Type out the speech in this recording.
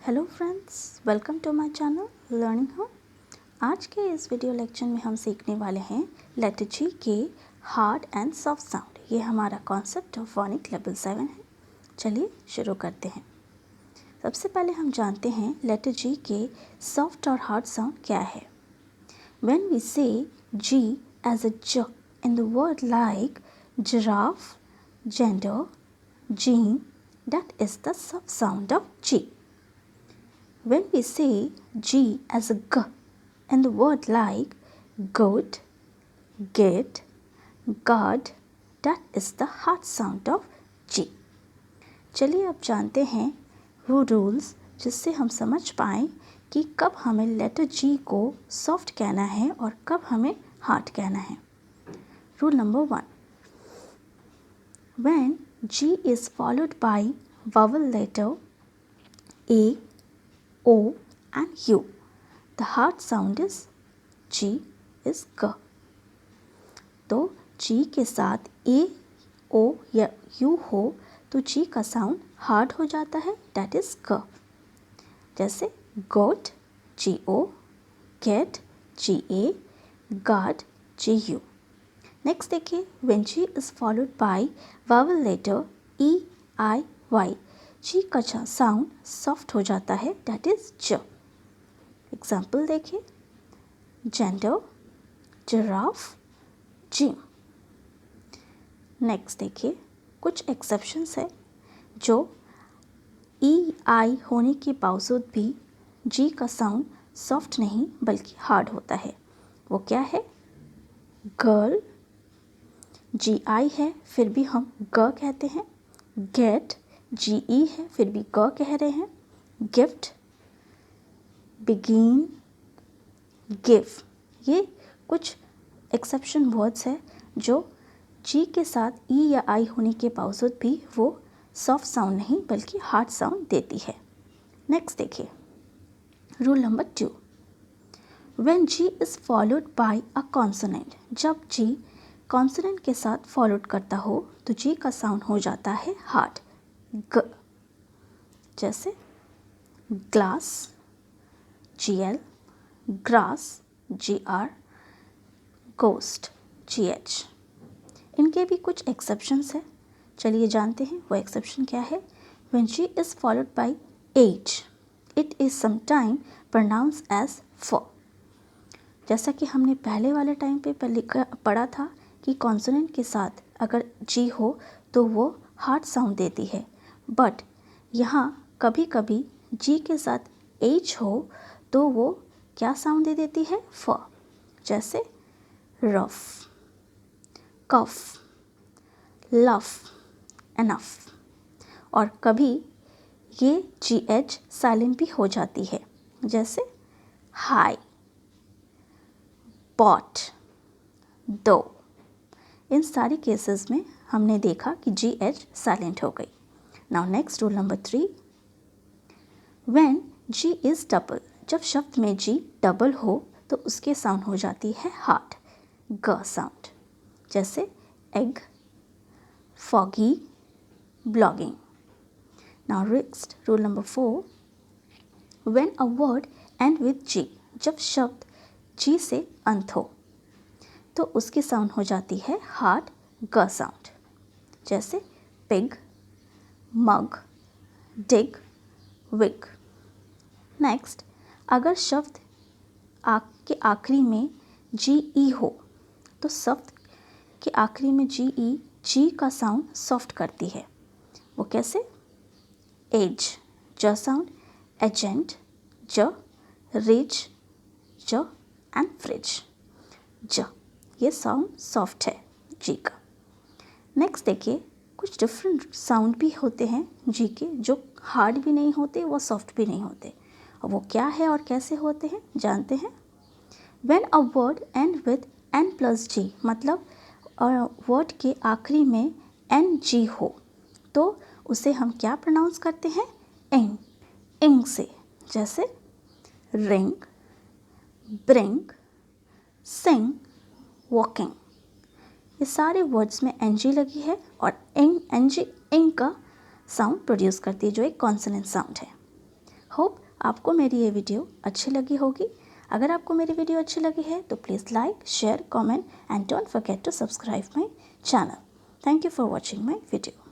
Hello friends, welcome to my channel learning home. आज के इस वीडियो लेक्चर में हम सीखने वाले हैं लेटर जी के हार्ड एंड सॉफ्ट साउंड। ये हमारा कॉन्सेप्ट ऑफ फोनिक लेवल 7 है। चलिए शुरू करते हैं। सबसे पहले हम जानते हैं लेटर जी के सॉफ्ट और हार्ड साउंड क्या है। व्हेन वी से जी एज अ ज in the word like giraffe, gender, gene, that is the soft sound of G. When we say G as a G in the word like goat, get, guard, that is the hard sound of G. चलिए अब जानते हैं वो rules जिससे हम समझ पाएँ कि कब हमें लेटर G को सॉफ्ट कहना है और कब हमें हार्ड कहना है। Rule number 1, when G is followed by vowel letter A, O and U, the hard sound is G is G. तो G के साथ A, O या U हो तो G का साउंड हार्ड हो जाता है, that is G. जैसे goat, G-O, get, G-A, guard, G-U. Next देखिए, when G is followed by vowel letter E, I, Y, G का साउंड सॉफ्ट हो जाता है, that is J. एग्जाम्पल देखिए, जेंडर, जिराफ, जिम। नेक्स्ट देखिए, कुछ exceptions है जो ई आई होने के बावजूद भी जी का साउंड सॉफ्ट नहीं बल्कि हार्ड होता है। वो क्या है? गर्ल, जी आई है फिर भी हम ग कहते हैं। गेट, जी ई है फिर भी ग कह रहे हैं। गिफ्ट, बिगिन, गिव, ये कुछ एक्सेप्शन वर्ड्स है जो जी के साथ ई या आई होने के बावजूद भी वो सॉफ्ट साउंड नहीं बल्कि हार्ड साउंड देती है। नेक्स्ट देखिए, rule number 2, when G is followed by a consonant, जब जी कॉन्सोनेंट के साथ फॉलोड करता हो तो जी का साउंड हो जाता है हार्ड, ग। जैसे glass, GL, grass, GR, ghost, GH। इनके भी कुछ एक्सेप्शंस है, चलिए जानते हैं वो एक्सेप्शन क्या है। When G is followed by H, it is sometime pronounce as for. जैसा कि हमने पहले वाले टाइम पे पढ़ा था कि कॉन्सोनेंट के साथ अगर जी हो तो वो हार्ड साउंड देती है, बट यहाँ कभी कभी जी के साथ एच हो तो वो क्या साउंड दे देती है? फ। जैसे रफ, कफ, लफ, एनफ। और कभी ये जी एच साइलेंट भी हो जाती है, जैसे हाई, बॉट, दो। इन सारे केसेस में हमने देखा कि जी एच साइलेंट हो गई। Now next rule number 3, when G is double, जब शब्द में जी डबल हो तो उसके साउंड हो जाती है हार्ड, ग साउंड। जैसे egg, foggy, blogging. Now next rule number 4, when a word end with G, जब शब्द जी से अंत हो तो उसकी साउंड हो जाती है हार्ड, ग साउंड। जैसे पिग, मग, डिग, विग। नेक्स्ट, अगर शब्द के आखिरी में जी ई हो तो शब्द के आखिरी में जी ई जी का साउंड सॉफ्ट करती है। वो कैसे? एज, ज साउंड, एजेंट, ज, रिच, ज एंड फ्रिज, ज। ये साउंड सॉफ्ट है जी का। नेक्स्ट देखिए, कुछ डिफरेंट साउंड भी होते हैं जी के जो हार्ड भी नहीं होते, वो सॉफ्ट भी नहीं होते। और वो क्या है और कैसे होते हैं जानते हैं। When a word end with N plus G, मतलब वर्ड के आखिरी में एन जी हो तो उसे हम क्या प्रोनाउंस करते हैं? इंग, इंग से। जैसे रिंग, ब्रिंग, सिंग, वॉकिंग। ये सारे वर्ड्स में एन जी लगी है और इंग, एन जी इंग का साउंड प्रोड्यूस करती है जो एक कॉन्सोनेंट साउंड है। होप आपको मेरी ये वीडियो अच्छी लगी होगी। अगर आपको मेरी वीडियो अच्छी लगी है तो please like, share, comment and don't forget to subscribe my channel. Thank you for watching my video.